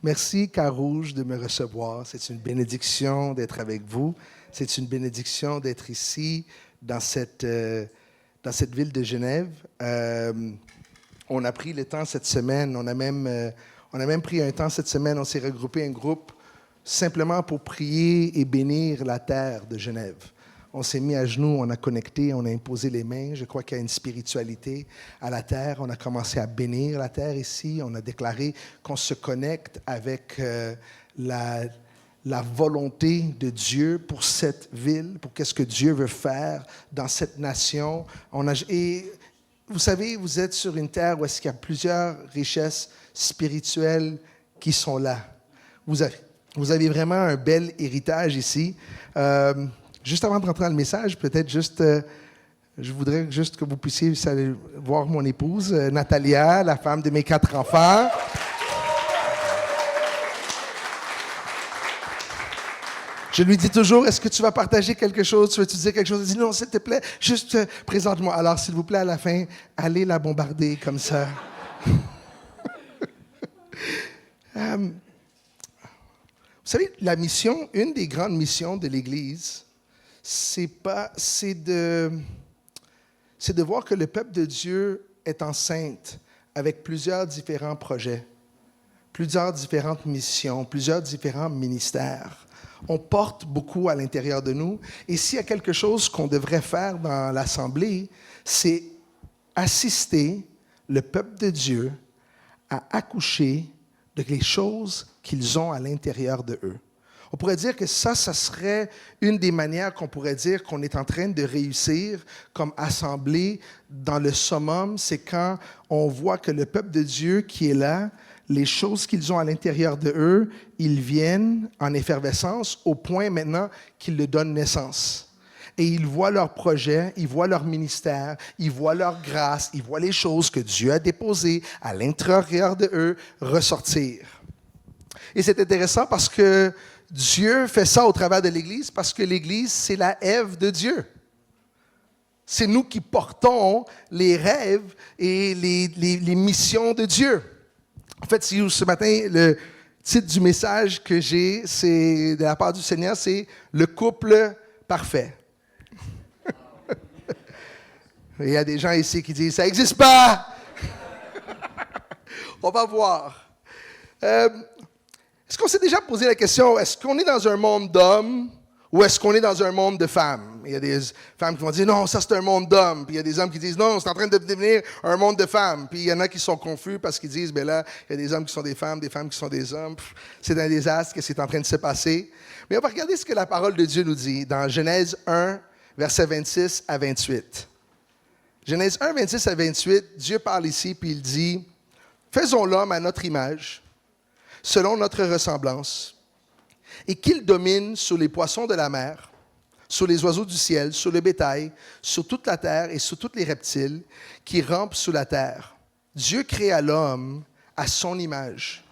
Merci, Carouge, de me recevoir. C'est une bénédiction d'être avec vous. C'est une bénédiction d'être ici, dans cette ville de Genève. On a pris le temps cette semaine. On a même pris un temps cette semaine. On s'est regroupé un groupe simplement pour prier et bénir la terre de Genève. On s'est mis à genoux, on a connecté, on a imposé les mains. Je crois qu'il y a une spiritualité à la terre. On a commencé à bénir la terre ici. On a déclaré qu'on se connecte avec la volonté de Dieu pour cette ville, pour qu'est-ce que Dieu veut faire dans cette nation. Et vous savez, vous êtes sur une terre où est-ce qu'il y a plusieurs richesses spirituelles qui sont là. Vous avez vraiment un bel héritage ici. Juste avant de rentrer dans le message, peut-être je voudrais juste que vous puissiez aller voir mon épouse, Natalia, la femme de mes 4 enfants. Je lui dis toujours, est-ce que tu vas partager quelque chose? Tu veux-tu dire quelque chose? Elle dit, non, s'il te plaît, juste présente-moi. Alors, s'il vous plaît, à la fin, allez la bombarder comme ça. Vous savez, la mission, une des grandes missions de l'Église, c'est de voir que le peuple de Dieu est enceinte avec plusieurs différents projets, plusieurs différentes missions, plusieurs différents ministères. On porte beaucoup à l'intérieur de nous. Et s'il y a quelque chose qu'on devrait faire dans l'Assemblée, c'est assister le peuple de Dieu à accoucher de les choses qu'ils ont à l'intérieur de eux. On pourrait dire que ça serait une des manières qu'on pourrait dire qu'on est en train de réussir comme assemblée dans le summum, c'est quand on voit que le peuple de Dieu qui est là, les choses qu'ils ont à l'intérieur de eux, ils viennent en effervescence au point maintenant qu'ils le donnent naissance. Et ils voient leur projet, ils voient leur ministère, ils voient leur grâce, ils voient les choses que Dieu a déposées à l'intérieur de eux ressortir. Et c'est intéressant parce que Dieu fait ça au travers de l'Église parce que l'Église, c'est la Ève de Dieu. C'est nous qui portons les rêves et les missions de Dieu. En fait, ce matin, le titre du message que j'ai, c'est de la part du Seigneur, c'est « Le couple parfait ». Il y a des gens ici qui disent « Ça n'existe pas ». On va voir. Est-ce qu'on s'est déjà posé la question, est-ce qu'on est dans un monde d'hommes ou est-ce qu'on est dans un monde de femmes? Il y a des femmes qui vont dire, non, ça c'est un monde d'hommes. Puis il y a des hommes qui disent, non, c'est en train de devenir un monde de femmes. Puis il y en a qui sont confus parce qu'ils disent, ben là, il y a des hommes qui sont des femmes qui sont des hommes. C'est un désastre que c'est en train de se passer. Mais on va regarder ce que la parole de Dieu nous dit dans Genèse 1, versets 26 à 28. Genèse 1, 26 à 28, Dieu parle ici, puis il dit, faisons l'homme à notre image, selon notre ressemblance, et qu'il domine sur les poissons de la mer, sur les oiseaux du ciel, sur le bétail, sur toute la terre et sur tous les reptiles qui rampent sous la terre. Dieu créa l'homme à son image.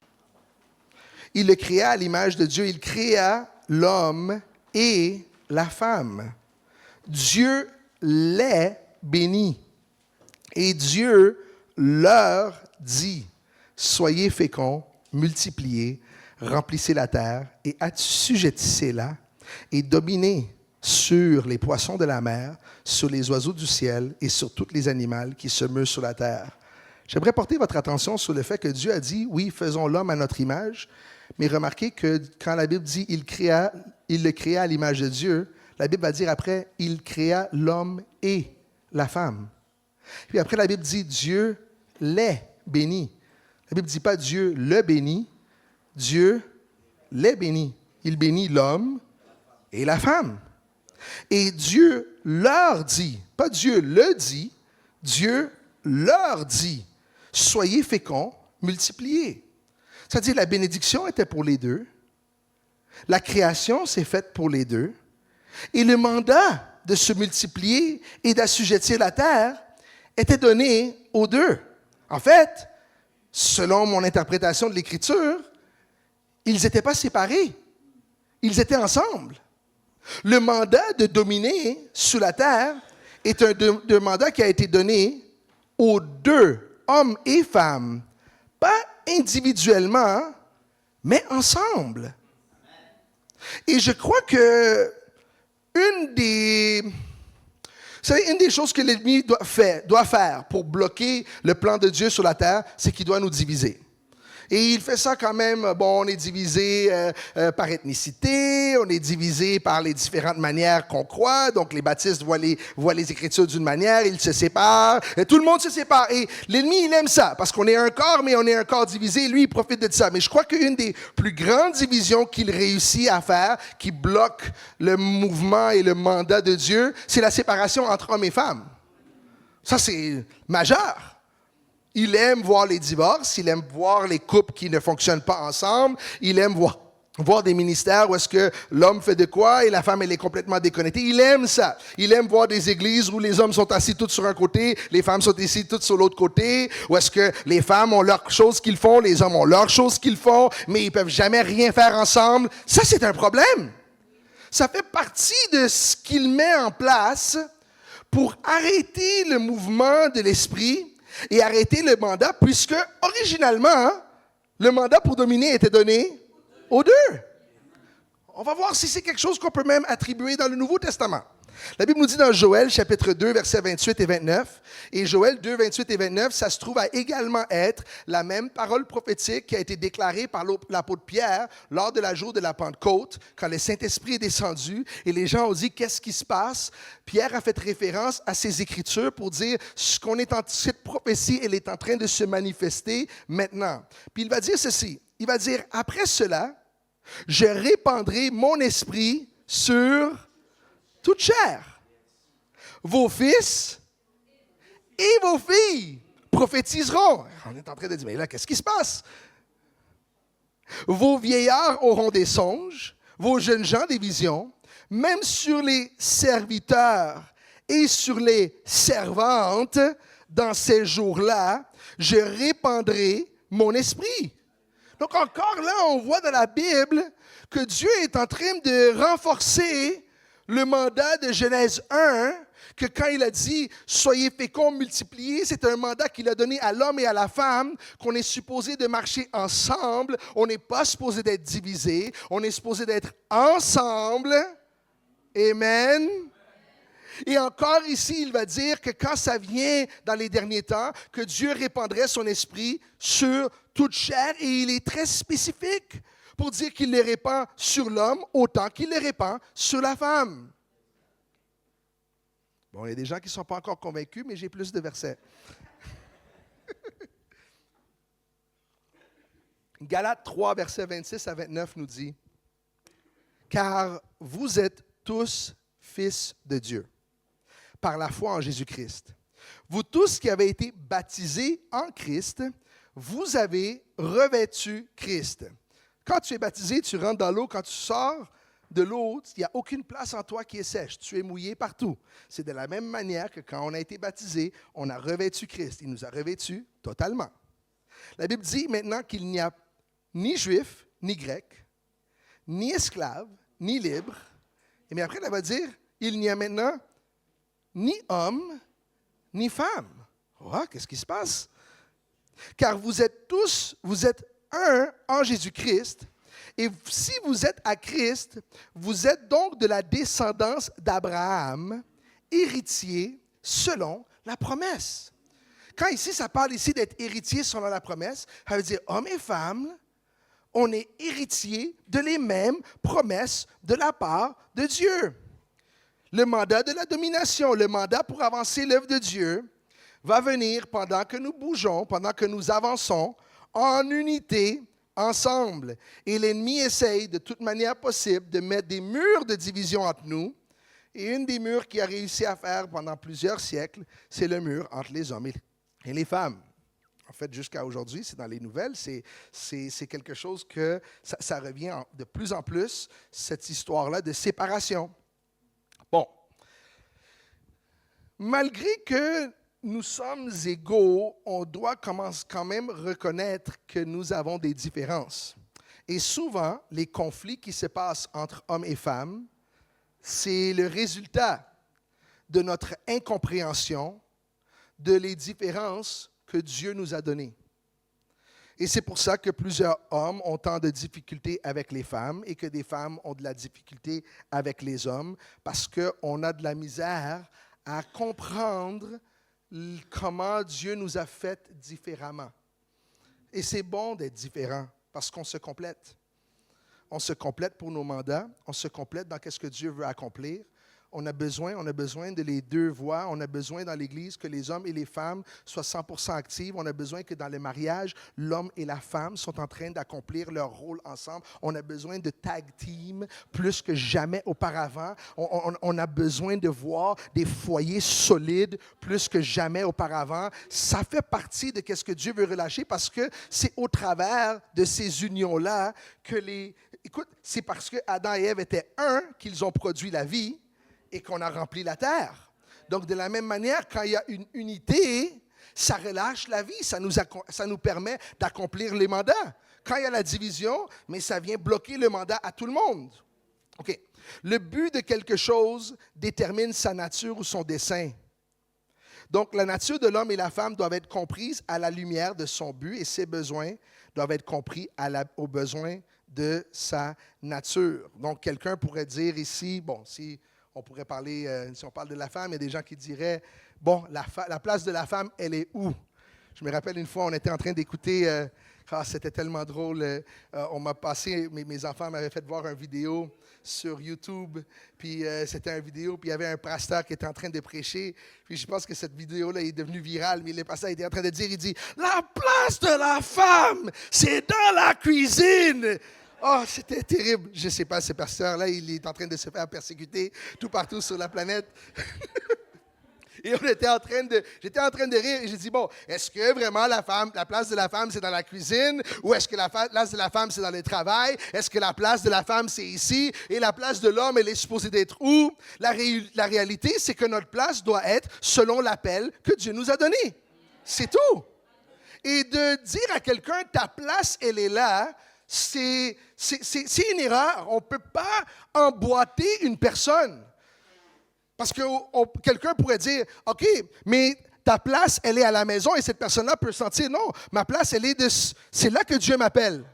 Il le créa à l'image de Dieu. Il créa l'homme et la femme. Dieu les bénit. Et Dieu leur dit, soyez féconds, multipliez, remplissez la terre et assujettissez-la et dominez sur les poissons de la mer, sur les oiseaux du ciel et sur tous les animaux qui se meuvent sur la terre. J'aimerais porter votre attention sur le fait que Dieu a dit, oui, faisons l'homme à notre image, mais remarquez que quand la Bible dit il le créa à l'image de Dieu, la Bible va dire après, il créa l'homme et la femme. Puis après, la Bible dit, Dieu les bénit. La Bible ne dit pas Dieu le bénit, Dieu les bénit. Il bénit l'homme et la femme. Et Dieu leur dit, pas Dieu le dit, Dieu leur dit, soyez féconds, multipliez. C'est-à-dire la bénédiction était pour les deux, la création s'est faite pour les deux, et le mandat de se multiplier et d'assujettir la terre était donné aux deux. En fait, selon mon interprétation de l'Écriture, ils n'étaient pas séparés, ils étaient ensemble. Le mandat de dominer sur la terre est un mandat qui a été donné aux deux, hommes et femmes, pas individuellement, mais ensemble. Et je crois que une des choses que l'ennemi doit faire pour bloquer le plan de Dieu sur la terre, c'est qu'il doit nous diviser. Et il fait ça quand même, on est divisé par ethnicité, on est divisé par les différentes manières qu'on croit. Donc les baptistes voient les Écritures d'une manière, ils se séparent, et tout le monde se sépare. Et l'ennemi, il aime ça, parce qu'on est un corps, mais on est un corps divisé, lui, il profite de ça. Mais je crois qu'une des plus grandes divisions qu'il réussit à faire, qui bloque le mouvement et le mandat de Dieu, c'est la séparation entre hommes et femmes. Ça, c'est majeur. Il aime voir les divorces, il aime voir les couples qui ne fonctionnent pas ensemble, il aime voir des ministères où est-ce que l'homme fait de quoi et la femme, elle est complètement déconnectée. Il aime ça. Il aime voir des églises où les hommes sont assis tous sur un côté, les femmes sont assis toutes sur l'autre côté, où est-ce que les femmes ont leurs choses qu'ils font, les hommes ont leurs choses qu'ils font, mais ils peuvent jamais rien faire ensemble. Ça, c'est un problème. Ça fait partie de ce qu'il met en place pour arrêter le mouvement de l'esprit et arrêter le mandat, puisque, originalement, le mandat pour dominer était donné aux deux. On va voir si c'est quelque chose qu'on peut même attribuer dans le Nouveau Testament. La Bible nous dit dans Joël, chapitre 2, versets 28 et 29, et Joël 2, 28 et 29, ça se trouve à également être la même parole prophétique qui a été déclarée par l'apôtre Pierre lors de la jour de la Pentecôte, quand le Saint-Esprit est descendu, et les gens ont dit, qu'est-ce qui se passe? Pierre a fait référence à ces Écritures pour dire, cette prophétie, elle est en train de se manifester maintenant. Puis il va dire ceci, il va dire, après cela, je répandrai mon esprit sur toute chair. Vos fils et vos filles prophétiseront. On est en train de dire, mais là, qu'est-ce qui se passe? Vos vieillards auront des songes, vos jeunes gens des visions, même sur les serviteurs et sur les servantes, dans ces jours-là, je répandrai mon esprit. Donc encore là, on voit dans la Bible que Dieu est en train de renforcer le mandat de Genèse 1, que quand il a dit « Soyez féconds, multipliez », c'est un mandat qu'il a donné à l'homme et à la femme, qu'on est supposé de marcher ensemble, on n'est pas supposé d'être divisé, on est supposé d'être ensemble. Amen. Et encore ici, il va dire que quand ça vient dans les derniers temps, que Dieu répandrait son esprit sur toute chair, et il est très spécifique pour dire qu'il les répand sur l'homme autant qu'il les répand sur la femme. Bon, il y a des gens qui ne sont pas encore convaincus, mais j'ai plus de versets. Galates 3, versets 26 à 29 nous dit, « Car vous êtes tous fils de Dieu, par la foi en Jésus-Christ. Vous tous qui avez été baptisés en Christ, vous avez revêtu Christ. » Quand tu es baptisé, tu rentres dans l'eau. Quand tu sors de l'eau, il n'y a aucune place en toi qui est sèche. Tu es mouillé partout. C'est de la même manière que quand on a été baptisé, on a revêtu Christ. Il nous a revêtus totalement. La Bible dit maintenant qu'il n'y a ni juif, ni grec, ni esclave, ni libre. Et bien après, elle va dire, il n'y a maintenant ni homme, ni femme. Oh, qu'est-ce qui se passe? Car vous êtes un en Jésus-Christ, et si vous êtes à Christ, vous êtes donc de la descendance d'Abraham, héritier selon la promesse. Quand ici, ça parle ici d'être héritier selon la promesse, ça veut dire hommes et femmes, on est héritier de les mêmes promesses de la part de Dieu. Le mandat de la domination, le mandat pour avancer l'œuvre de Dieu, va venir pendant que nous bougeons, pendant que nous avançons, en unité, ensemble. Et l'ennemi essaye de toute manière possible de mettre des murs de division entre nous. Et une des murs qu'il a réussi à faire pendant plusieurs siècles, c'est le mur entre les hommes et les femmes. En fait, jusqu'à aujourd'hui, c'est dans les nouvelles, c'est quelque chose que ça revient de plus en plus, cette histoire-là de séparation. Bon. Malgré que nous sommes égaux, on doit quand même reconnaître que nous avons des différences. Et souvent, les conflits qui se passent entre hommes et femmes, c'est le résultat de notre incompréhension, de les différences que Dieu nous a données. Et c'est pour ça que plusieurs hommes ont tant de difficultés avec les femmes et que des femmes ont de la difficulté avec les hommes parce qu'on a de la misère à comprendre comment Dieu nous a fait différemment. Et c'est bon d'être différent parce qu'on se complète. On se complète pour nos mandats, on se complète dans ce que Dieu veut accomplir. On a besoin de les deux voix. On a besoin dans l'Église que les hommes et les femmes soient 100% actifs. On a besoin que dans le mariage, l'homme et la femme sont en train d'accomplir leur rôle ensemble. On a besoin de tag team plus que jamais auparavant. On a besoin de voir des foyers solides plus que jamais auparavant. Ça fait partie de ce que Dieu veut relâcher parce que c'est au travers de ces unions-là que Écoute, c'est parce que Adam et Ève étaient un qu'ils ont produit la vie et qu'on a rempli la terre. Donc, de la même manière, quand il y a une unité, ça relâche la vie, ça nous permet d'accomplir les mandats. Quand il y a la division, mais ça vient bloquer le mandat à tout le monde. OK. Le but de quelque chose détermine sa nature ou son dessein. Donc, la nature de l'homme et la femme doivent être comprises à la lumière de son but et ses besoins doivent être compris aux besoins de sa nature. Donc, quelqu'un pourrait dire ici, bon, si on pourrait parler, si on parle de la femme, il y a des gens qui diraient, bon, la place de la femme, elle est où? Je me rappelle une fois, on était en train d'écouter, c'était tellement drôle, on m'a passé, mes enfants m'avaient fait voir une vidéo sur YouTube, puis c'était une vidéo, puis il y avait un pasteur qui était en train de prêcher, puis je pense que cette vidéo-là est devenue virale, mais le pasteur était en train de dire, il dit, la place de la femme, c'est dans la cuisine. Oh, c'était terrible. Je ne sais pas, ce pasteur-là, il est en train de se faire persécuter tout partout sur la planète. Et j'étais en train de rire et j'ai dit, bon, est-ce que vraiment la place de la femme, c'est dans la cuisine? Ou est-ce que la place de la femme, c'est dans le travail? Est-ce que la place de la femme, c'est ici? Et la place de l'homme, elle est supposée d'être où? La réalité, c'est que notre place doit être selon l'appel que Dieu nous a donné. C'est tout. Et de dire à quelqu'un, ta place, elle est là, c'est une erreur. On ne peut pas emboîter une personne. Parce que quelqu'un pourrait dire, OK, mais ta place, elle est à la maison et cette personne-là peut sentir, non, ma place, c'est là que Dieu m'appelle.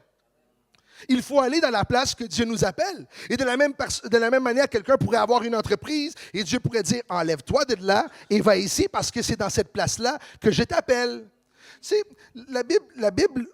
Il faut aller dans la place que Dieu nous appelle. Et de la même manière, quelqu'un pourrait avoir une entreprise et Dieu pourrait dire, enlève-toi de là et va ici parce que c'est dans cette place-là que je t'appelle. Tu sais, la Bible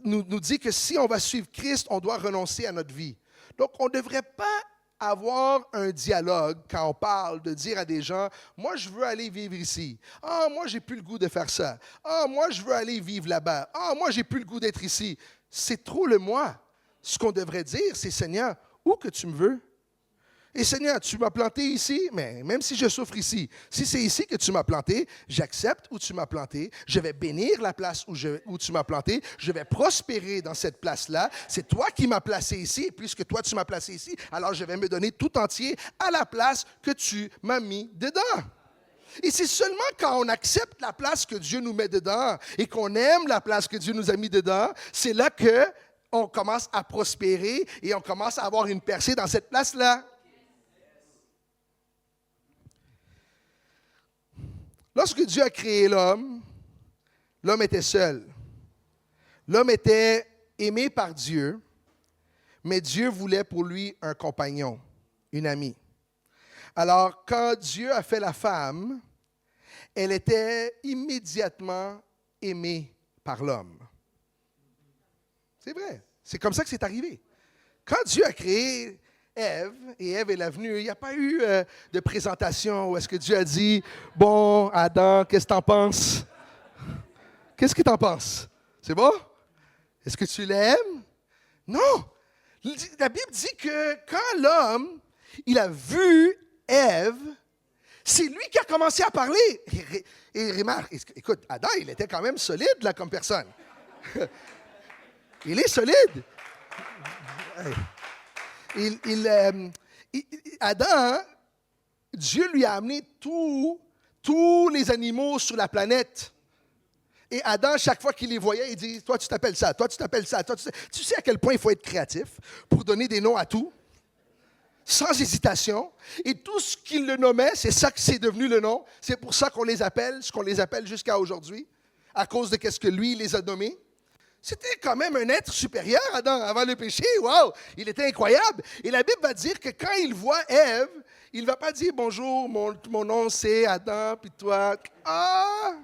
nous dit que si on va suivre Christ, on doit renoncer à notre vie. Donc, on ne devrait pas avoir un dialogue quand on parle de dire à des gens, moi, je veux aller vivre ici. Ah, moi, j'ai plus le goût de faire ça. Ah, moi, je veux aller vivre là-bas. Ah, moi, j'ai plus le goût d'être ici. C'est trop le moi. Ce qu'on devrait dire, c'est, Seigneur, où que tu me veux? Et Seigneur, tu m'as planté ici, mais même si je souffre ici, si c'est ici que tu m'as planté, j'accepte où tu m'as planté, je vais bénir la place où tu m'as planté, je vais prospérer dans cette place-là. C'est toi qui m'as placé ici, et puisque toi tu m'as placé ici, alors je vais me donner tout entier à la place que tu m'as mis dedans. Et c'est seulement quand on accepte la place que Dieu nous met dedans et qu'on aime la place que Dieu nous a mis dedans, c'est là qu'on commence à prospérer et on commence à avoir une percée dans cette place-là. Lorsque Dieu a créé l'homme, l'homme était seul. L'homme était aimé par Dieu, mais Dieu voulait pour lui un compagnon, une amie. Alors, quand Dieu a fait la femme, elle était immédiatement aimée par l'homme. C'est vrai, c'est comme ça que c'est arrivé. Quand Dieu a créé Ève, et Ève est la venue, il n'y a pas eu de présentation où est-ce que Dieu a dit, bon, Adam, qu'est-ce que tu en penses? Qu'est-ce que tu en penses? C'est bon? Est-ce que tu l'aimes? Non! La Bible dit que quand l'homme, il a vu Ève, c'est lui qui a commencé à parler. Et remarque, écoute, Adam, il était quand même solide là comme personne. Il est solide. Adam, Dieu lui a amené tous les animaux sur la planète. Et Adam, chaque fois qu'il les voyait, il dit, toi tu t'appelles ça, toi tu t'appelles ça. Tu sais à quel point il faut être créatif pour donner des noms à tout? sans hésitation. Et tout ce qu'il le nommait, c'est ça que c'est devenu le nom. C'est pour ça qu'on les appelle, ce qu'on les appelle jusqu'à aujourd'hui, à cause de ce que lui les a nommés. C'était quand même un être supérieur, Adam, avant le péché. Wow! Il était incroyable. Et la Bible va dire que quand il voit Ève, il ne va pas dire « Bonjour, mon nom c'est Adam, puis toi, ah!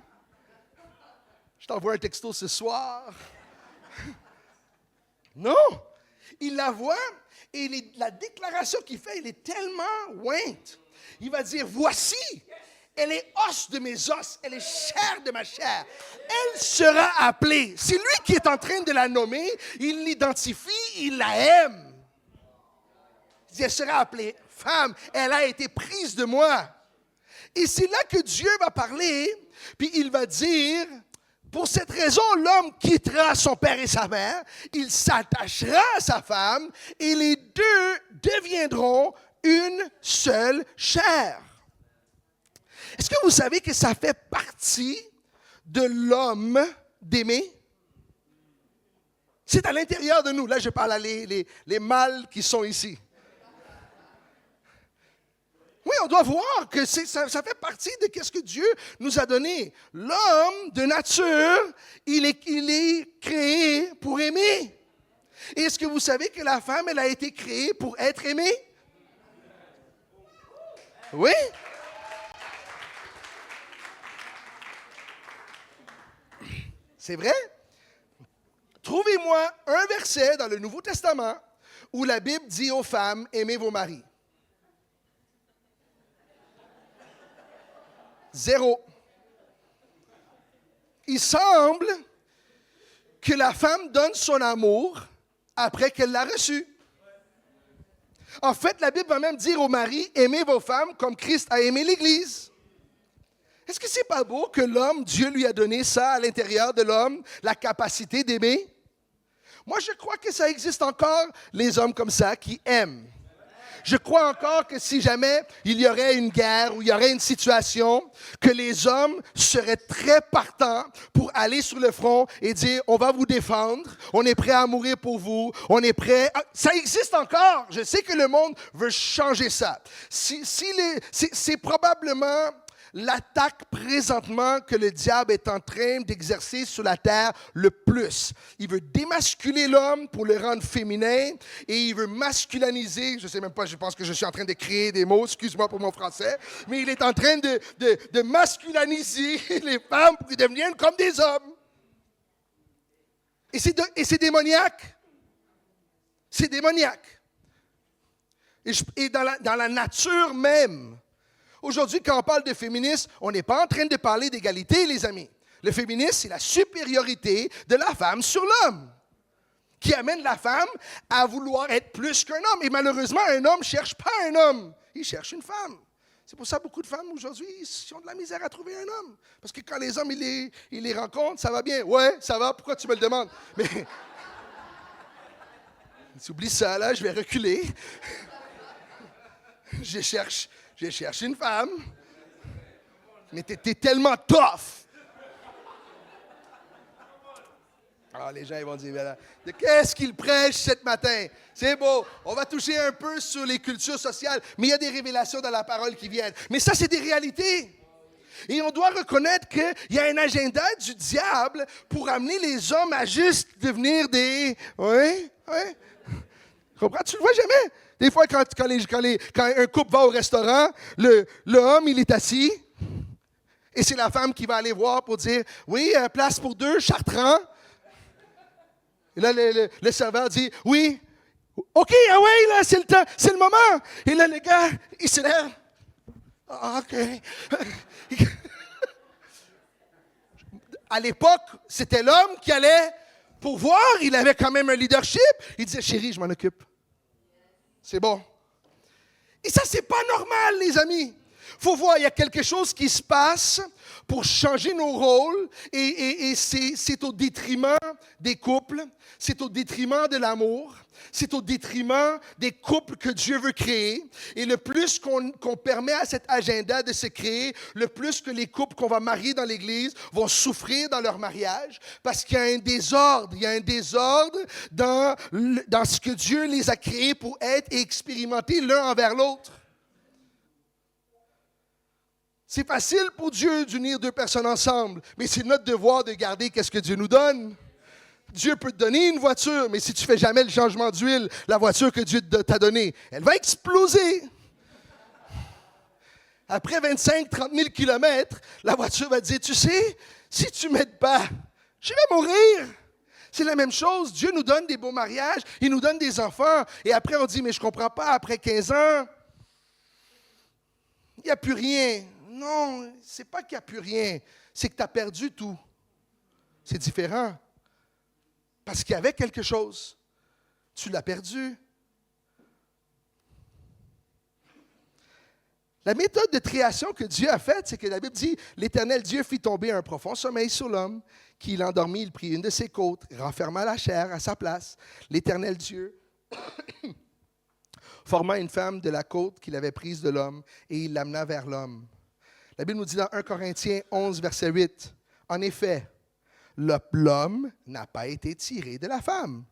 Je t'envoie un texto ce soir. » Non! Il la voit et la déclaration qu'il fait, elle est tellement ointe. Il va dire « Voici! » Elle est os de mes os, elle est chair de ma chair. Elle sera appelée. C'est lui qui est en train de la nommer, il l'identifie, il la aime. Il dit, elle sera appelée femme, elle a été prise de moi. Et c'est là que Dieu va parler, puis il va dire, pour cette raison, l'homme quittera son père et sa mère, il s'attachera à sa femme, et les deux deviendront une seule chair. Est-ce que vous savez que ça fait partie de l'homme d'aimer? C'est à l'intérieur de nous. Là, je parle à les mâles qui sont ici. Oui, on doit voir que ça fait partie de ce que Dieu nous a donné. L'homme, de nature, il est créé pour aimer. Et est-ce que vous savez que la femme, elle a été créée pour être aimée? Oui? C'est vrai? Trouvez-moi un verset dans le Nouveau Testament où la Bible dit aux femmes, aimez vos maris. 0. Il semble que la femme donne son amour après qu'elle l'a reçu. En fait, la Bible va même dire aux maris, aimez vos femmes comme Christ a aimé l'Église. Est-ce que c'est pas beau que l'homme, Dieu lui a donné ça à l'intérieur de l'homme, la capacité d'aimer? Moi, je crois que ça existe encore, les hommes comme ça, qui aiment. Je crois encore que si jamais il y aurait une guerre ou il y aurait une situation, que les hommes seraient très partants pour aller sur le front et dire, on va vous défendre, on est prêt à mourir pour vous, on est prêt... Ça existe encore. Je sais que le monde veut changer ça. C'est probablement l'attaque présentement que le diable est en train d'exercer sur la terre le plus. Il veut démasculer l'homme pour le rendre féminin et il veut masculiniser, je ne sais même pas, je pense que je suis en train de créer des mots, excuse-moi pour mon français, mais il est en train de masculiniser les femmes pour qu'elles deviennent comme des hommes. Et c'est démoniaque. C'est démoniaque. Et dans la nature même. Aujourd'hui, quand on parle de féminisme, on n'est pas en train de parler d'égalité, les amis. Le féminisme, c'est la supériorité de la femme sur l'homme, qui amène la femme à vouloir être plus qu'un homme. Et malheureusement, un homme ne cherche pas un homme, il cherche une femme. C'est pour ça que beaucoup de femmes aujourd'hui, ils ont de la misère à trouver un homme. Parce que quand les hommes, ils les rencontrent, ça va bien. Ouais, ça va, pourquoi tu me le demandes? Mais, tu oublies ça, là, je vais reculer. Je cherche une femme, mais t'es tellement tough. Alors les gens ils vont dire, de qu'est-ce qu'il prêche ce matin? C'est beau, on va toucher un peu sur les cultures sociales, mais il y a des révélations dans la parole qui viennent. Mais ça, c'est des réalités. Et on doit reconnaître qu'il y a un agenda du diable pour amener les hommes à juste devenir des... Oui. Comprends? Tu le vois jamais? Des fois, quand un couple va au restaurant, l'homme, il est assis, et c'est la femme qui va aller voir pour dire, oui, place pour 2, Chartrand. Et là, le serveur dit, oui, OK, ah oui, là, c'est le temps, c'est le moment. Et là, le gars, il se lève. Ah, OK. À l'époque, c'était l'homme qui allait pour voir, il avait quand même un leadership. Il disait, chérie, je m'en occupe. C'est bon. Et ça, c'est pas normal, les amis. Faut voir, il y a quelque chose qui se passe pour changer nos rôles et c'est au détriment des couples, c'est au détriment de l'amour, c'est au détriment des couples que Dieu veut créer. Et le plus qu'on permet à cet agenda de se créer, le plus que les couples qu'on va marier dans l'Église vont souffrir dans leur mariage parce qu'il y a un désordre. Il y a un désordre dans ce que Dieu les a créés pour être et expérimenter l'un envers l'autre. C'est facile pour Dieu d'unir deux personnes ensemble, mais c'est notre devoir de garder qu'est-ce que Dieu nous donne. Dieu peut te donner une voiture, mais si tu ne fais jamais le changement d'huile, la voiture que Dieu t'a donnée, elle va exploser. Après 25-30 000 kilomètres, la voiture va te dire, tu sais, si tu ne m'aides pas, je vais mourir. C'est la même chose. Dieu nous donne des beaux mariages, il nous donne des enfants, et après on dit, mais je ne comprends pas, après 15 ans, il n'y a plus rien. Non, c'est pas qu'il n'y a plus rien, c'est que tu as perdu tout. C'est différent. Parce qu'il y avait quelque chose. Tu l'as perdu. La méthode de création que Dieu a faite, c'est que la Bible dit, l'Éternel Dieu fit tomber un profond sommeil sur l'homme, qu'il endormit, il prit une de ses côtes, renferma la chair à sa place. L'Éternel Dieu forma une femme de la côte qu'il avait prise de l'homme, et il l'amena vers l'homme. La Bible nous dit dans 1 Corinthiens 11, verset 8, « En effet, l'homme n'a pas été tiré de la femme,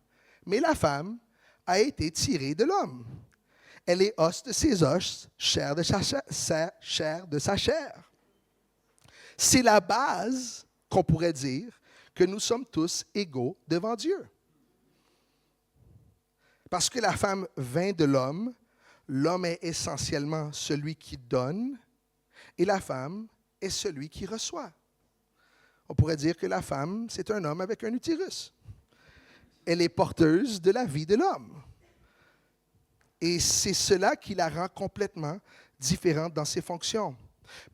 mais la femme a été tirée de l'homme. Elle est os de ses os, chair de sa chair. C'est la base qu'on pourrait dire que nous sommes tous égaux devant Dieu. Parce que la femme vint de l'homme, l'homme est essentiellement celui qui donne et la femme est celui qui reçoit. On pourrait dire que la femme, c'est un homme avec un utérus. Elle est porteuse de la vie de l'homme. Et c'est cela qui la rend complètement différente dans ses fonctions.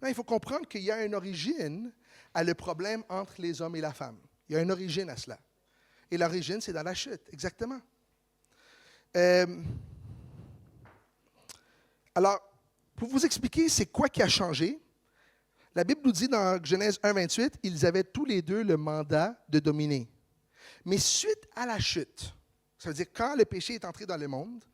Mais il faut comprendre qu'il y a une origine à le problème entre les hommes et la femme. Il y a une origine à cela. Et l'origine, c'est dans la chute, exactement. Alors, pour vous expliquer c'est quoi qui a changé, la Bible nous dit dans Genèse 1, 28, ils avaient tous les deux le mandat de dominer. Mais suite à la chute, ça veut dire quand le péché est entré dans le monde,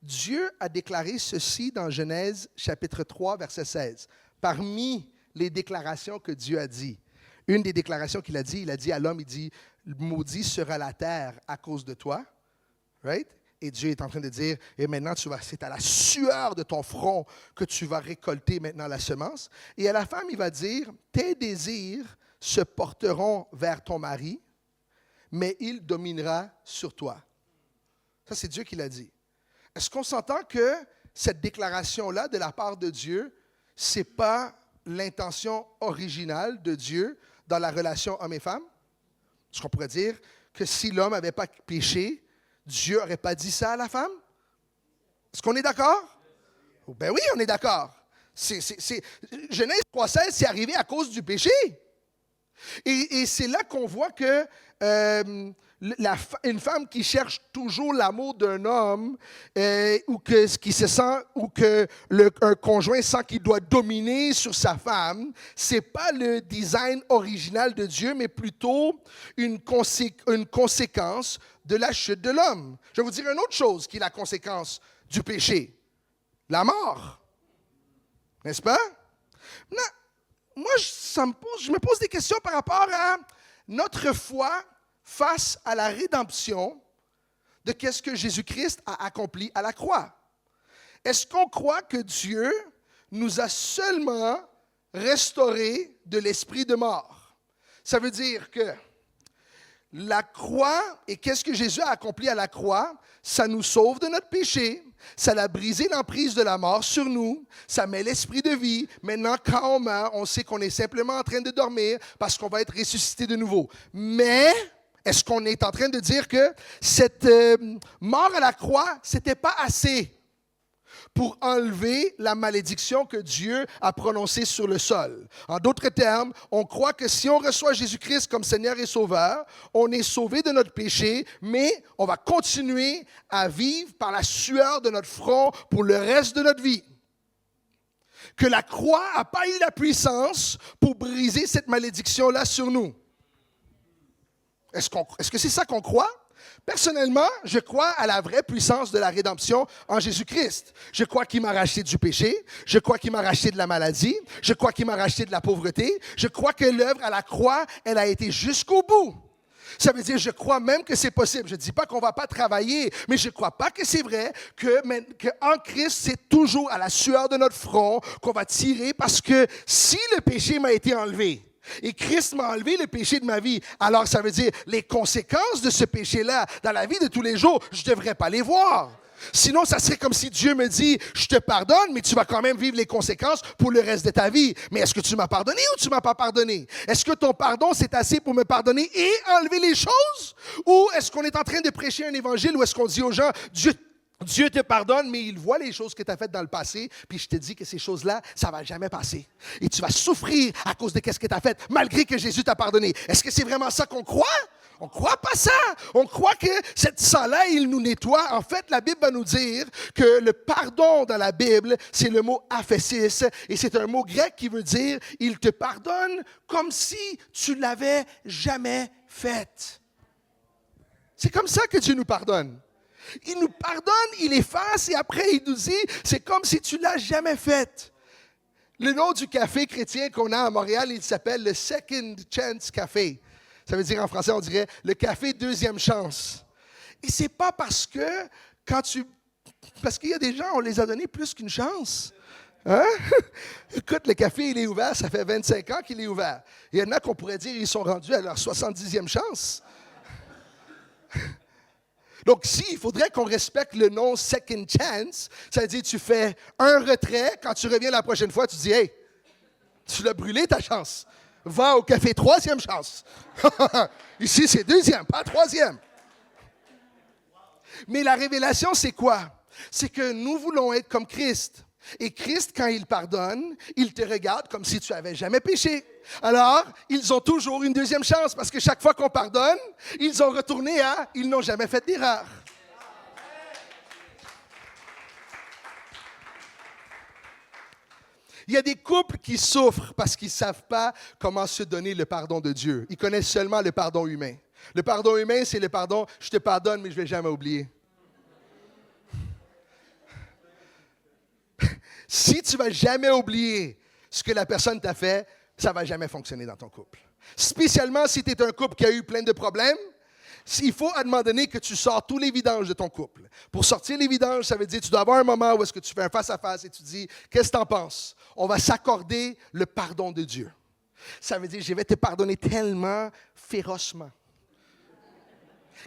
Dieu a déclaré ceci dans Genèse chapitre 3, verset 16. Parmi les déclarations que Dieu a dit, une des déclarations qu'il a dit, il a dit à l'homme, il dit, maudit sera la terre à cause de toi. Right? Et Dieu est en train de dire, et maintenant c'est à la sueur de ton front que tu vas récolter maintenant la semence. Et à la femme, il va dire, tes désirs se porteront vers ton mari, mais il dominera sur toi. Ça, c'est Dieu qui l'a dit. Est-ce qu'on s'entend que cette déclaration-là, de la part de Dieu, ce n'est pas l'intention originale de Dieu dans la relation homme et femme? Est-ce qu'on pourrait dire que si l'homme n'avait pas péché, Dieu n'aurait pas dit ça à la femme? Est-ce qu'on est d'accord? Ben oui, on est d'accord. Genèse 3,16, c'est arrivé à cause du péché. Et c'est là qu'on voit que une femme qui cherche toujours l'amour d'un homme ou un conjoint sent qu'il doit dominer sur sa femme, c'est pas le design original de Dieu, mais plutôt une conséquence de la chute de l'homme. Je vais vous dire une autre chose qui est la conséquence du péché. La mort. N'est-ce pas? Non. Moi, je me pose des questions par rapport à notre foi face à la rédemption de qu'est-ce que Jésus-Christ a accompli à la croix. Est-ce qu'on croit que Dieu nous a seulement restauré de l'esprit de mort? Ça veut dire que la croix, et qu'est-ce que Jésus a accompli à la croix? Ça nous sauve de notre péché, ça a brisé l'emprise de la mort sur nous, ça met l'esprit de vie. Maintenant, quand on meurt, on sait qu'on est simplement en train de dormir parce qu'on va être ressuscité de nouveau. Mais, est-ce qu'on est en train de dire que cette mort à la croix, ce n'était pas assez pour enlever la malédiction que Dieu a prononcée sur le sol? En d'autres termes, on croit que si on reçoit Jésus-Christ comme Seigneur et Sauveur, on est sauvé de notre péché, mais on va continuer à vivre par la sueur de notre front pour le reste de notre vie. Que la croix n'a pas eu la puissance pour briser cette malédiction-là sur nous. Est-ce que c'est ça qu'on croit? Personnellement, je crois à la vraie puissance de la rédemption en Jésus-Christ. Je crois qu'il m'a racheté du péché. Je crois qu'il m'a racheté de la maladie. Je crois qu'il m'a racheté de la pauvreté. Je crois que l'œuvre à la croix, elle a été jusqu'au bout. Ça veut dire, je crois même que c'est possible. Je ne dis pas qu'on ne va pas travailler, mais je ne crois pas que c'est vrai qu'en Christ, c'est toujours à la sueur de notre front qu'on va tirer parce que si le péché m'a été enlevé, et Christ m'a enlevé le péché de ma vie, alors ça veut dire les conséquences de ce péché-là dans la vie de tous les jours, je ne devrais pas les voir. Sinon, ça serait comme si Dieu me dit, je te pardonne, mais tu vas quand même vivre les conséquences pour le reste de ta vie. Mais est-ce que tu m'as pardonné ou tu ne m'as pas pardonné? Est-ce que ton pardon, c'est assez pour me pardonner et enlever les choses? Ou est-ce qu'on est en train de prêcher un évangile où est-ce qu'on dit aux gens, Dieu te pardonne, mais il voit les choses que tu as faites dans le passé, puis je te dis que ces choses-là, ça ne va jamais passer. Et tu vas souffrir à cause de ce que tu as fait, malgré que Jésus t'a pardonné. Est-ce que c'est vraiment ça qu'on croit? On ne croit pas ça. On croit que cette sang-là, il nous nettoie. En fait, la Bible va nous dire que le pardon dans la Bible, c'est le mot aphésis, et c'est un mot grec qui veut dire « il te pardonne comme si tu ne l'avais jamais fait ». C'est comme ça que Dieu nous pardonne. Il nous pardonne, il efface et après il nous dit, c'est comme si tu ne l'as jamais fait. Le nom du café chrétien qu'on a à Montréal, il s'appelle le Second Chance Café. Ça veut dire en français, on dirait le café deuxième chance. Et c'est pas parce que parce qu'il y a des gens, on les a donné plus qu'une chance. Hein? Écoute, le café, il est ouvert, ça fait 25 ans qu'il est ouvert. Il y en a qu'on pourrait dire, ils sont rendus à leur 70e chance. Donc, il faudrait qu'on respecte le nom second chance, ça veut dire tu fais un retrait, quand tu reviens la prochaine fois, tu dis, hey, tu l'as brûlé ta chance. Va au café troisième chance. Ici, c'est deuxième, pas troisième. Mais la révélation, c'est quoi? C'est que nous voulons être comme Christ. Et Christ, quand il pardonne, il te regarde comme si tu n'avais jamais péché. Alors, ils ont toujours une deuxième chance parce que chaque fois qu'on pardonne, ils ont retourné à « ils n'ont jamais fait d'erreur ». Il y a des couples qui souffrent parce qu'ils ne savent pas comment se donner le pardon de Dieu. Ils connaissent seulement le pardon humain. Le pardon humain, c'est le pardon « je te pardonne, mais je ne vais jamais oublier ». Si tu ne vas jamais oublier ce que la personne t'a fait, ça ne va jamais fonctionner dans ton couple. Spécialement si tu es un couple qui a eu plein de problèmes, il faut à un moment donné que tu sors tous les vidanges de ton couple. Pour sortir les vidanges, ça veut dire que tu dois avoir un moment où est-ce que tu fais un face-à-face et tu dis, qu'est-ce que tu en penses? On va s'accorder le pardon de Dieu. Ça veut dire, je vais te pardonner tellement férocement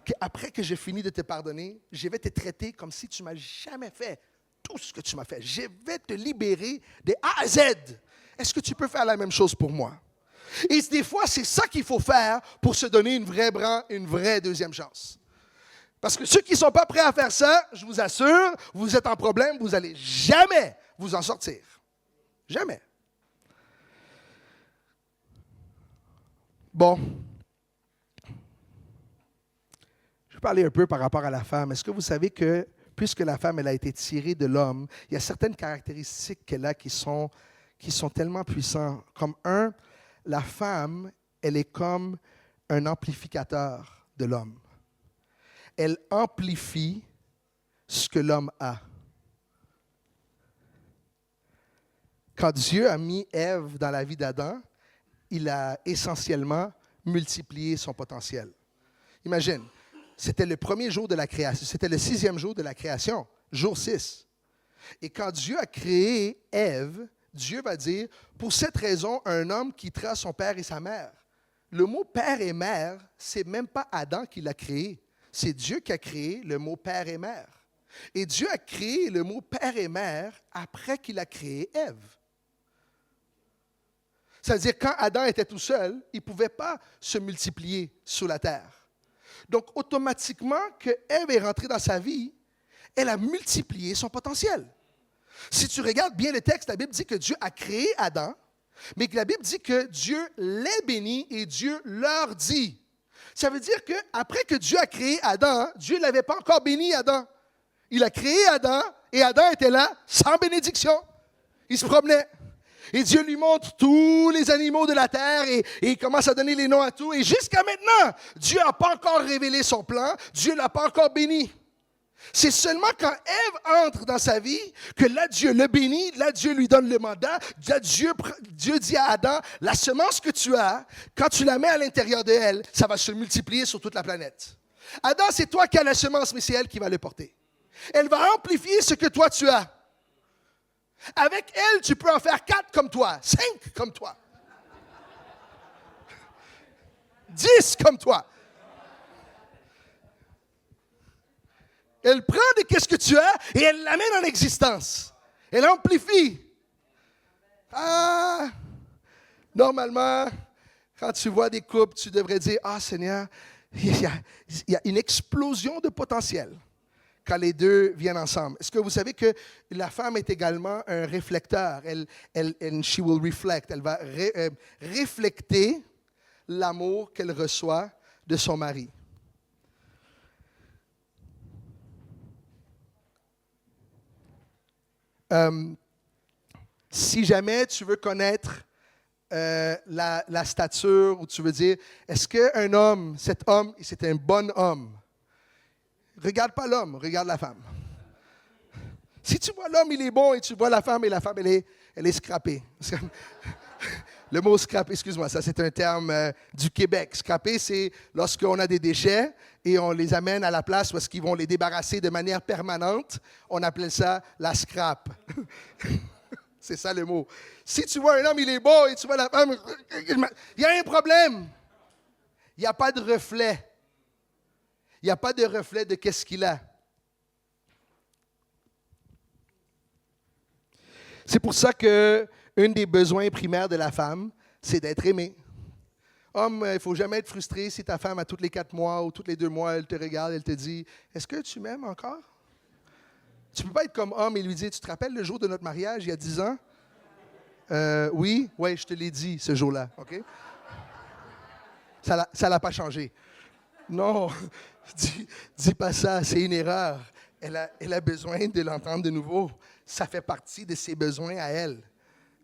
qu'après que j'ai fini de te pardonner, je vais te traiter comme si tu ne m'as jamais fait tout ce que tu m'as fait. Je vais te libérer de A à Z. Est-ce que tu peux faire la même chose pour moi? Et des fois, c'est ça qu'il faut faire pour se donner une vraie deuxième chance. Parce que ceux qui ne sont pas prêts à faire ça, je vous assure, vous êtes en problème, vous n'allez jamais vous en sortir. Jamais. Bon. Je vais parler un peu par rapport à la femme. Est-ce que vous savez que puisque la femme, elle a été tirée de l'homme, il y a certaines caractéristiques qu'elle a qui sont tellement puissantes. Comme la femme, elle est comme un amplificateur de l'homme. Elle amplifie ce que l'homme a. Quand Dieu a mis Ève dans la vie d'Adam, il a essentiellement multiplié son potentiel. Imagine. C'était le premier jour de la création. C'était le 6e jour de la création, jour 6. Et quand Dieu a créé Ève, Dieu va dire, pour cette raison, un homme quittera son père et sa mère. Le mot père et mère, c'est même pas Adam qui l'a créé. C'est Dieu qui a créé le mot père et mère. Et Dieu a créé le mot père et mère après qu'il a créé Ève. C'est-à-dire, quand Adam était tout seul, il ne pouvait pas se multiplier sur la terre. Donc, automatiquement, que Ève est rentrée dans sa vie, elle a multiplié son potentiel. Si tu regardes bien le texte, la Bible dit que Dieu a créé Adam, mais que la Bible dit que Dieu les bénit et Dieu leur dit. Ça veut dire qu'après que Dieu a créé Adam, Dieu n'avait pas encore béni Adam. Il a créé Adam et Adam était là sans bénédiction. Il se promenait. Et Dieu lui montre tous les animaux de la terre et il commence à donner les noms à tout. Et jusqu'à maintenant, Dieu n'a pas encore révélé son plan. Dieu ne l'a pas encore béni. C'est seulement quand Ève entre dans sa vie que là, Dieu le bénit, là, Dieu lui donne le mandat. Là, Dieu dit à Adam, la semence que tu as, quand tu la mets à l'intérieur d'elle, ça va se multiplier sur toute la planète. Adam, c'est toi qui as la semence, mais c'est elle qui va le porter. Elle va amplifier ce que toi tu as. Avec elle, tu peux en faire 4 comme toi, 5 comme toi, 10 comme toi. Elle prend de ce que tu as et elle l'amène en existence. Elle amplifie. Ah, normalement, quand tu vois des couples, tu devrais dire, ah Seigneur, il y a une explosion de potentiel quand les deux viennent ensemble. Est-ce que vous savez que la femme est également un réflecteur? She will reflect. Elle va refléter l'amour qu'elle reçoit de son mari. Si jamais tu veux connaître la stature, ou tu veux dire, est-ce qu'un homme, cet homme, c'est un bon homme? Regarde pas l'homme, regarde la femme. Si tu vois l'homme, il est bon, et tu vois la femme, elle est scrappée. Le mot scraper, excuse-moi, ça c'est un terme du Québec. Scraper, c'est lorsqu'on a des déchets et on les amène à la place où est-ce qu'ils vont les débarrasser de manière permanente. On appelle ça la scrap. C'est ça le mot. Si tu vois un homme, il est beau, et tu vois la femme, il y a un problème. Il n'y a pas de reflet. Il n'y a pas de reflet de qu'est-ce qu'il a. C'est pour ça qu'un des besoins primaires de la femme, c'est d'être aimée. Homme, il ne faut jamais être frustré si ta femme, à tous les 4 mois ou tous les 2 mois, elle te regarde, elle te dit « Est-ce que tu m'aimes encore? » Tu ne peux pas être comme homme et lui dire « Tu te rappelles le jour de notre mariage, il y a 10 ans? » Oui, je te l'ai dit ce jour-là. OK? Ça ne l'a pas changé. Non, dis pas ça, c'est une erreur. Elle a besoin de l'entendre de nouveau. Ça fait partie de ses besoins à elle.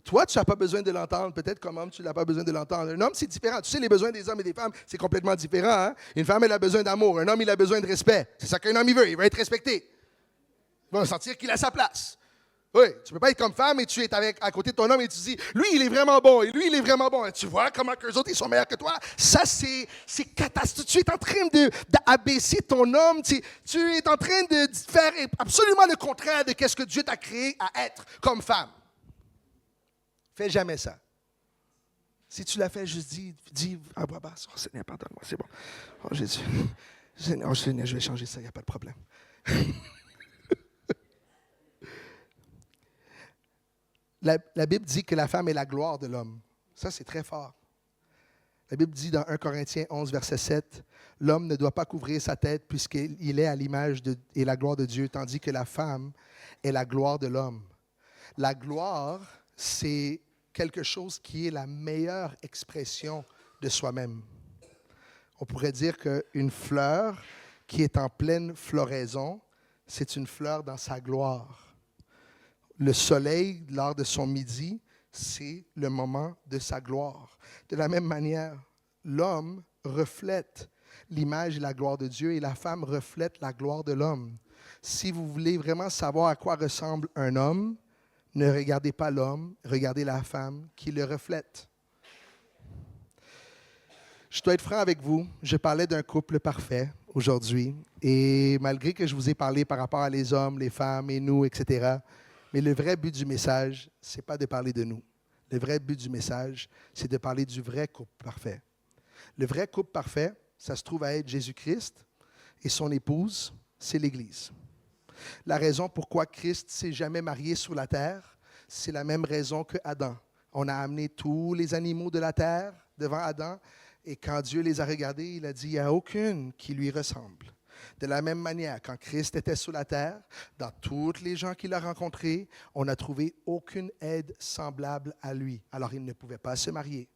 Toi, tu n'as pas besoin de l'entendre. Peut-être comme homme, tu n'as pas besoin de l'entendre. Un homme, c'est différent. Tu sais, les besoins des hommes et des femmes, c'est complètement différent. Hein? Une femme, elle a besoin d'amour. Un homme, il a besoin de respect. C'est ça qu'un homme, il veut. Il veut être respecté. Il va sentir qu'il a sa place. Oui, tu ne peux pas être comme femme et tu es à côté de ton homme et tu dis, lui, il est vraiment bon et lui, il est vraiment bon. Et tu vois comment eux autres, ils sont meilleurs que toi. Ça, c'est catastrophique. Tu es en train d'abaisser ton homme. Tu es en train de faire absolument le contraire de ce que Dieu t'a créé à être comme femme. Fais jamais ça. Si tu l'as fait, juste dis à voix basse, oh Seigneur, pardonne-moi, c'est bon. Oh Jésus, Seigneur, je vais changer ça, il n'y a pas de problème. La Bible dit que la femme est la gloire de l'homme. Ça, c'est très fort. La Bible dit dans 1 Corinthiens 11, verset 7, « L'homme ne doit pas couvrir sa tête puisqu'il est à l'image et la gloire de Dieu, tandis que la femme est la gloire de l'homme. » La gloire, c'est quelque chose qui est la meilleure expression de soi-même. On pourrait dire qu'une fleur qui est en pleine floraison, c'est une fleur dans sa gloire. Le soleil, lors de son midi, c'est le moment de sa gloire. De la même manière, l'homme reflète l'image et la gloire de Dieu et la femme reflète la gloire de l'homme. Si vous voulez vraiment savoir à quoi ressemble un homme, ne regardez pas l'homme, regardez la femme qui le reflète. Je dois être franc avec vous, je parlais d'un couple parfait aujourd'hui et malgré que je vous ai parlé par rapport à les hommes, les femmes et nous, etc., mais le vrai but du message, ce n'est pas de parler de nous. Le vrai but du message, c'est de parler du vrai couple parfait. Le vrai couple parfait, ça se trouve à être Jésus-Christ et son épouse, c'est l'Église. La raison pourquoi Christ ne s'est jamais marié sur la terre, c'est la même raison que Adam. On a amené tous les animaux de la terre devant Adam et quand Dieu les a regardés, il a dit, il n'y a aucune qui lui ressemble. De la même manière, quand Christ était sur la terre, dans tous les gens qu'il a rencontrés, on n'a trouvé aucune aide semblable à lui. Alors, il ne pouvait pas se marier.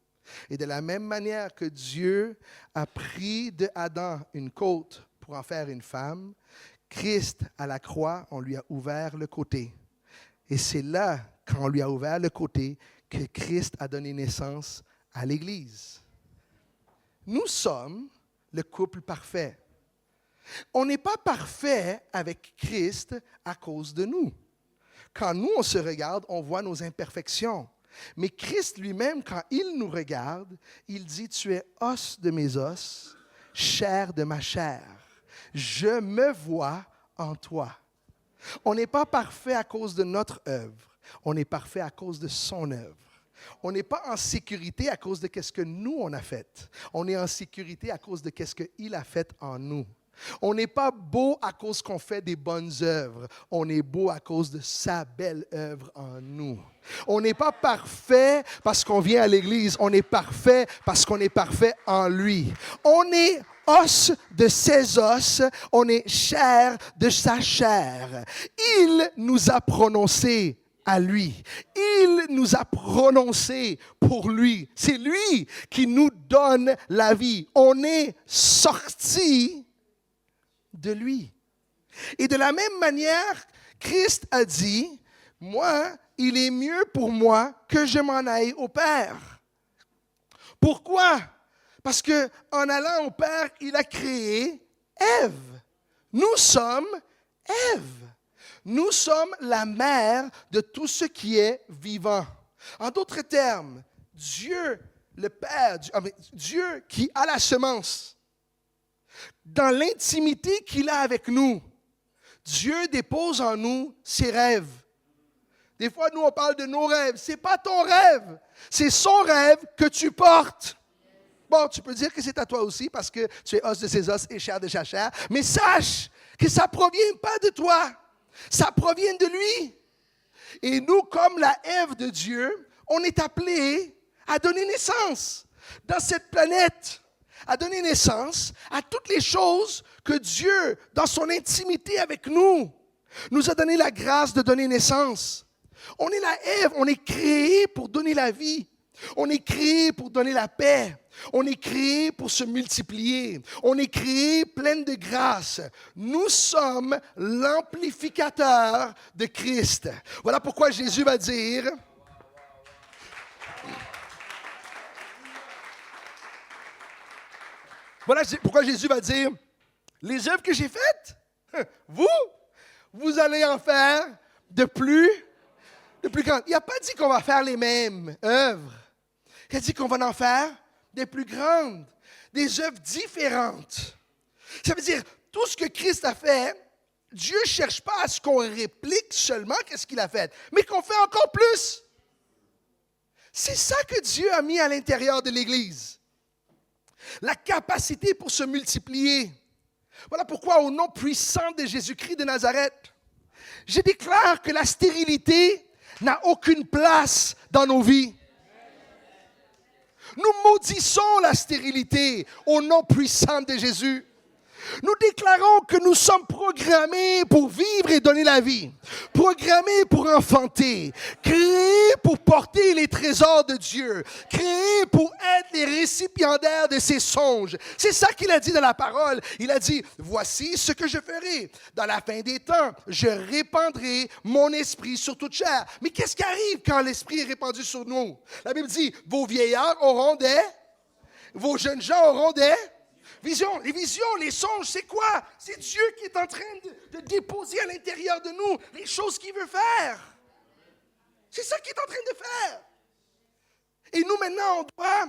Et de la même manière que Dieu a pris de Adam une côte pour en faire une femme, Christ, à la croix, on lui a ouvert le côté. Et c'est là, quand on lui a ouvert le côté, que Christ a donné naissance à l'Église. Nous sommes le couple parfait. On n'est pas parfait avec Christ à cause de nous. Quand nous, on se regarde, on voit nos imperfections. Mais Christ lui-même, quand il nous regarde, il dit, « Tu es os de mes os, chair de ma chair. Je me vois en toi. » On n'est pas parfait à cause de notre œuvre. On est parfait à cause de son œuvre. On n'est pas en sécurité à cause de ce que nous, on a fait. On est en sécurité à cause de ce qu'il a fait en nous. On n'est pas beau à cause qu'on fait des bonnes œuvres. On est beau à cause de sa belle œuvre en nous. On n'est pas parfait parce qu'on vient à l'Église. On est parfait parce qu'on est parfait en lui. On est os de ses os. On est chair de sa chair. Il nous a prononcés à lui. Il nous a prononcés pour lui. C'est lui qui nous donne la vie. On est sortis de lui. Et de la même manière, Christ a dit, « Moi, il est mieux pour moi que je m'en aille au Père. » Pourquoi? Parce qu'en allant au Père, il a créé Ève. Nous sommes Ève. Nous sommes la mère de tout ce qui est vivant. En d'autres termes, Dieu, le Père, Dieu qui a la semence, dans l'intimité qu'il a avec nous, Dieu dépose en nous ses rêves. Des fois, nous, on parle de nos rêves. Ce n'est pas ton rêve, c'est son rêve que tu portes. Bon, tu peux dire que c'est à toi aussi parce que tu es os de ses os et chair de sa chair, mais sache que ça ne provient pas de toi, ça provient de lui. Et nous, comme la Ève de Dieu, on est appelés à donner naissance dans cette planète, à donner naissance à toutes les choses que Dieu, dans son intimité avec nous, nous a donné la grâce de donner naissance. On est la Ève, on est créé pour donner la vie. On est créé pour donner la paix. On est créé pour se multiplier. On est créé plein de grâce. Nous sommes l'amplificateur de Christ. Voilà pourquoi Jésus va dire... Voilà pourquoi Jésus va dire, les œuvres que j'ai faites, vous allez en faire de plus grandes. Il n'a pas dit qu'on va faire les mêmes œuvres. Il a dit qu'on va en faire des plus grandes, des œuvres différentes. Ça veut dire, tout ce que Christ a fait, Dieu ne cherche pas à ce qu'on réplique seulement qu'est-ce qu'il a fait, mais qu'on fait encore plus. C'est ça que Dieu a mis à l'intérieur de l'Église. La capacité pour se multiplier. Voilà pourquoi, au nom puissant de Jésus-Christ de Nazareth, je déclare que la stérilité n'a aucune place dans nos vies. Nous maudissons la stérilité au nom puissant de Jésus. Nous déclarons que nous sommes programmés pour vivre et donner la vie, programmés pour enfanter, créés pour porter les trésors de Dieu, créés pour être les récipiendaires de ses songes. C'est ça qu'il a dit dans la parole. Il a dit, voici ce que je ferai. Dans la fin des temps, je répandrai mon esprit sur toute chair. Mais qu'est-ce qui arrive quand l'esprit est répandu sur nous? La Bible dit, vos vieillards auront vos jeunes gens auront des visions. Les visions, les songes, c'est quoi? C'est Dieu qui est en train de déposer à l'intérieur de nous les choses qu'il veut faire. C'est ça qu'il est en train de faire. Et nous, maintenant, on doit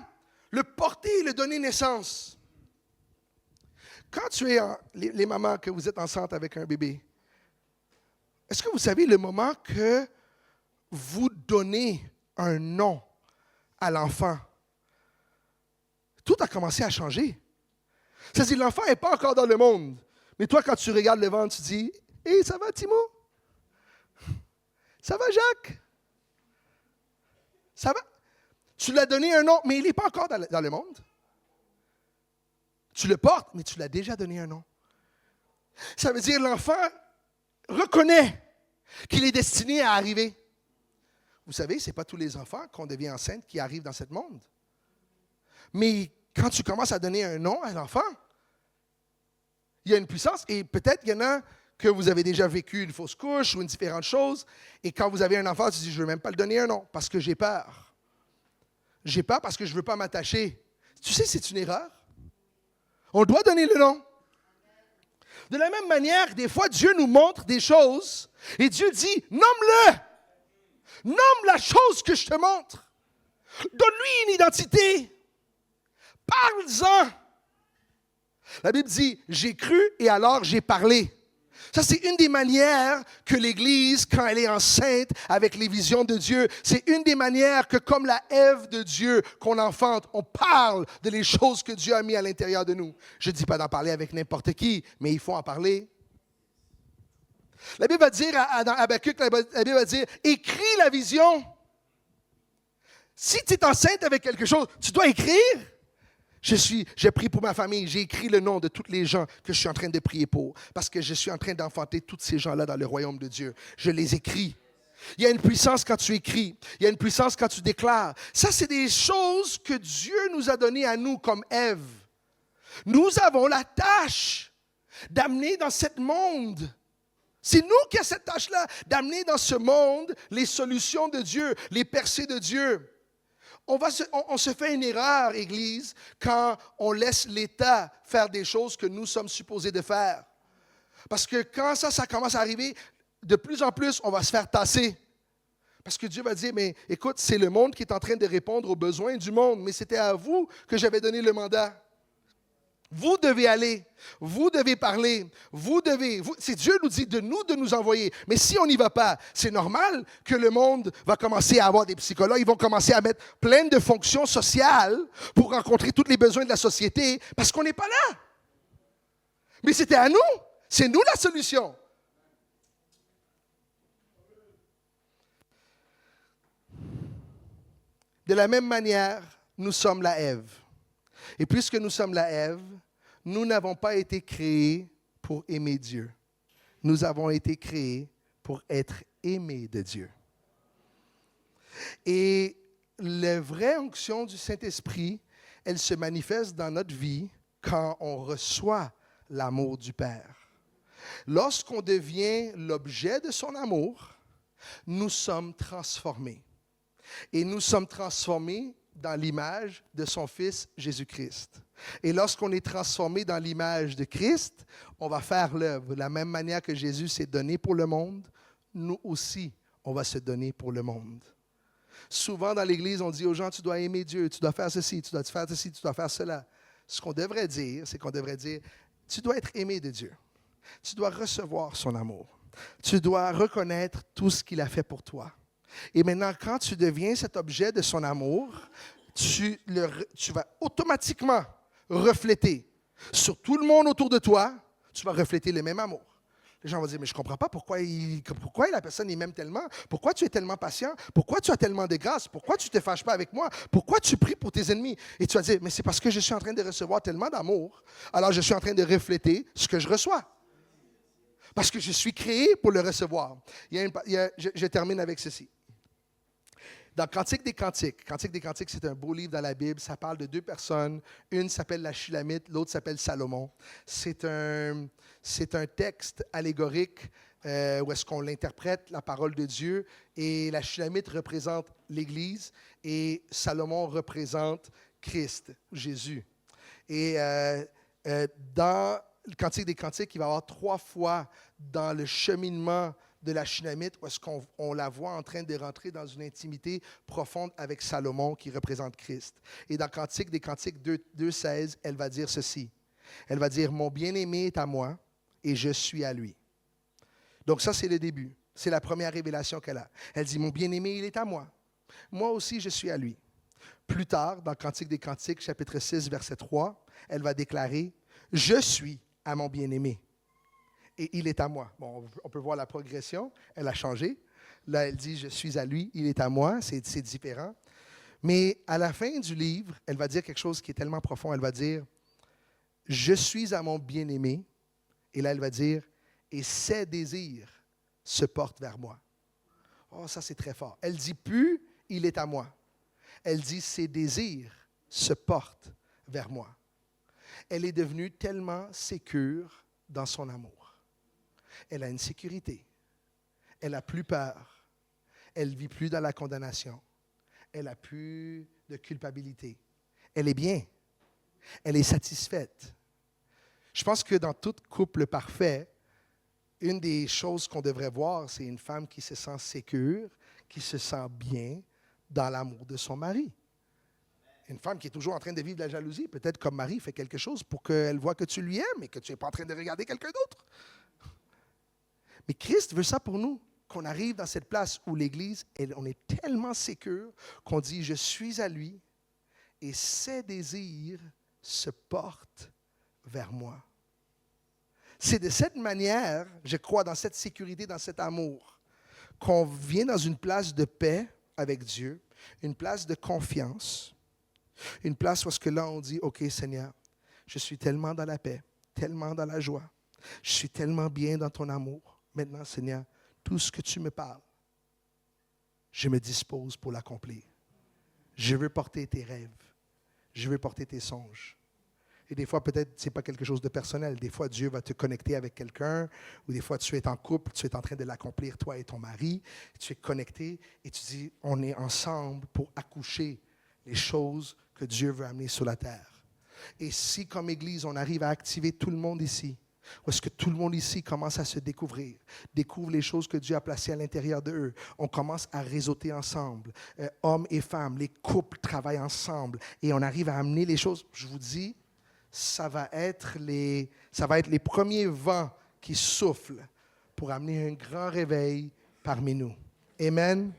le porter et le donner naissance. Quand tu es, les mamans, que vous êtes enceintes avec un bébé, est-ce que vous savez le moment que vous donnez un nom à l'enfant? Tout a commencé à changer. C'est-à-dire, l'enfant n'est pas encore dans le monde. Mais toi, quand tu regardes le ventre, tu dis, « Hé, ça va, Timo? Ça va, Jacques? Ça va? » Tu lui as donné un nom, mais il n'est pas encore dans le monde. Tu le portes, mais tu lui as déjà donné un nom. Ça veut dire, l'enfant reconnaît qu'il est destiné à arriver. Vous savez, ce n'est pas tous les enfants qu'on devient enceinte qui arrivent dans ce monde. Mais quand tu commences à donner un nom à l'enfant, il y a une puissance et peut-être qu'il y en a que vous avez déjà vécu une fausse couche ou une différente chose. Et quand vous avez un enfant, tu dis, je ne veux même pas le donner un nom parce que j'ai peur. J'ai peur parce que je ne veux pas m'attacher. Tu sais, c'est une erreur. On doit donner le nom. De la même manière, des fois, Dieu nous montre des choses et Dieu dit, nomme-le. Nomme la chose que je te montre. Donne-lui une identité. Parle-en. La Bible dit, j'ai cru et alors j'ai parlé. Ça, c'est une des manières que l'Église, quand elle est enceinte avec les visions de Dieu, c'est une des manières que, comme la Ève de Dieu qu'on enfante, on parle de les choses que Dieu a mis à l'intérieur de nous. Je ne dis pas d'en parler avec n'importe qui, mais il faut en parler. La Bible va dire, dans Habakkuk, la Bible va dire, écris la vision. Si tu es enceinte avec quelque chose, tu dois écrire. J'ai prié pour ma famille, j'ai écrit le nom de tous les gens que je suis en train de prier pour, parce que je suis en train d'enfanter tous ces gens-là dans le royaume de Dieu. Je les écris. Il y a une puissance quand tu écris. Il y a une puissance quand tu déclares. Ça, c'est des choses que Dieu nous a données à nous comme Ève. Nous avons la tâche d'amener dans ce monde. C'est nous qui avons cette tâche-là, d'amener dans ce monde les solutions de Dieu, les percées de Dieu. On se fait une erreur, Église, quand on laisse l'État faire des choses que nous sommes supposés de faire. Parce que quand ça commence à arriver, de plus en plus, on va se faire tasser. Parce que Dieu va dire, mais écoute, c'est le monde qui est en train de répondre aux besoins du monde, mais c'était à vous que j'avais donné le mandat. Vous devez aller, vous devez parler, c'est Dieu nous dit de nous envoyer. Mais si on n'y va pas, c'est normal que le monde va commencer à avoir des psychologues, ils vont commencer à mettre plein de fonctions sociales pour rencontrer tous les besoins de la société, parce qu'on n'est pas là. Mais c'était à nous, c'est nous la solution. De la même manière, nous sommes la Ève. Et puisque nous sommes la Ève, nous n'avons pas été créés pour aimer Dieu. Nous avons été créés pour être aimés de Dieu. Et la vraie onction du Saint-Esprit, elle se manifeste dans notre vie quand on reçoit l'amour du Père. Lorsqu'on devient l'objet de son amour, nous sommes transformés. Et nous sommes transformés dans l'image de son Fils Jésus-Christ. Et lorsqu'on est transformé dans l'image de Christ, on va faire l'œuvre. De la même manière que Jésus s'est donné pour le monde, nous aussi, on va se donner pour le monde. Souvent dans l'Église, on dit aux gens, tu dois aimer Dieu, tu dois faire ceci, tu dois faire ceci, tu dois faire cela. Ce qu'on devrait dire, c'est qu'on devrait dire, tu dois être aimé de Dieu. Tu dois recevoir son amour. Tu dois reconnaître tout ce qu'il a fait pour toi. Et maintenant, quand tu deviens cet objet de son amour, tu vas automatiquement refléter sur tout le monde autour de toi, tu vas refléter le même amour. Les gens vont dire, mais je ne comprends pas pourquoi la personne m'aime tellement, pourquoi tu es tellement patient, pourquoi tu as tellement de grâce, pourquoi tu ne te fâches pas avec moi, pourquoi tu pries pour tes ennemis. Et tu vas dire, mais c'est parce que je suis en train de recevoir tellement d'amour, alors je suis en train de refléter ce que je reçois. Parce que je suis créé pour le recevoir. Je termine avec ceci. Dans Cantique des Cantiques, c'est un beau livre dans la Bible. Ça parle de deux personnes. Une s'appelle la Shulamite, l'autre s'appelle Salomon. C'est un texte allégorique où est-ce qu'on l'interprète, la parole de Dieu. Et la Shulamite représente l'Église et Salomon représente Christ, Jésus. Et dans le Cantique des Cantiques, il va y avoir 3 fois dans le cheminement de la Shulamite, où est-ce qu'on la voit en train de rentrer dans une intimité profonde avec Salomon qui représente Christ. Et dans Cantique des Cantiques 2,16, elle va dire ceci. Elle va dire, mon bien-aimé est à moi et je suis à lui. Donc ça, c'est le début. C'est la première révélation qu'elle a. Elle dit, mon bien-aimé, il est à moi. Moi aussi, je suis à lui. Plus tard, dans Cantique des Cantiques, chapitre 6, verset 3, elle va déclarer, je suis à mon bien-aimé. Et il est à moi. Bon, on peut voir la progression. Elle a changé. Là, elle dit, je suis à lui, il est à moi. C'est différent. Mais à la fin du livre, elle va dire quelque chose qui est tellement profond. Elle va dire, je suis à mon bien-aimé. Et là, elle va dire, et ses désirs se portent vers moi. Oh, ça, c'est très fort. Elle dit plus, il est à moi. Elle dit, ses désirs se portent vers moi. Elle est devenue tellement sécure dans son amour. Elle a une sécurité. Elle n'a plus peur. Elle ne vit plus dans la condamnation. Elle n'a plus de culpabilité. Elle est bien. Elle est satisfaite. Je pense que dans tout couple parfait, une des choses qu'on devrait voir, c'est une femme qui se sent sécure, qui se sent bien dans l'amour de son mari. Une femme qui est toujours en train de vivre de la jalousie, peut-être comme Marie fait quelque chose pour qu'elle voit que tu lui aimes et que tu n'es pas en train de regarder quelqu'un d'autre. Mais Christ veut ça pour nous, qu'on arrive dans cette place où l'Église, on est tellement sécure qu'on dit « Je suis à lui et ses désirs se portent vers moi ». C'est de cette manière, je crois, dans cette sécurité, dans cet amour, qu'on vient dans une place de paix avec Dieu, une place de confiance, une place où est-ce que là on dit « Ok Seigneur, je suis tellement dans la paix, tellement dans la joie, je suis tellement bien dans ton amour. Maintenant Seigneur, tout ce que tu me parles, je me dispose pour l'accomplir. Je veux porter tes rêves, je veux porter tes songes. » Et des fois, peut-être, ce n'est pas quelque chose de personnel. Des fois, Dieu va te connecter avec quelqu'un, ou des fois, tu es en couple, tu es en train de l'accomplir, toi et ton mari. Tu es connecté et tu dis, on est ensemble pour accoucher les choses que Dieu veut amener sur la terre. Et si, comme Église, on arrive à activer tout le monde ici, ou est-ce que tout le monde ici commence à se découvrir, découvre les choses que Dieu a placées à l'intérieur d'eux, on commence à réseauter ensemble, hommes et femmes, les couples travaillent ensemble, et on arrive à amener les choses, je vous dis, ça va être les premiers vents qui soufflent pour amener un grand réveil parmi nous. Amen.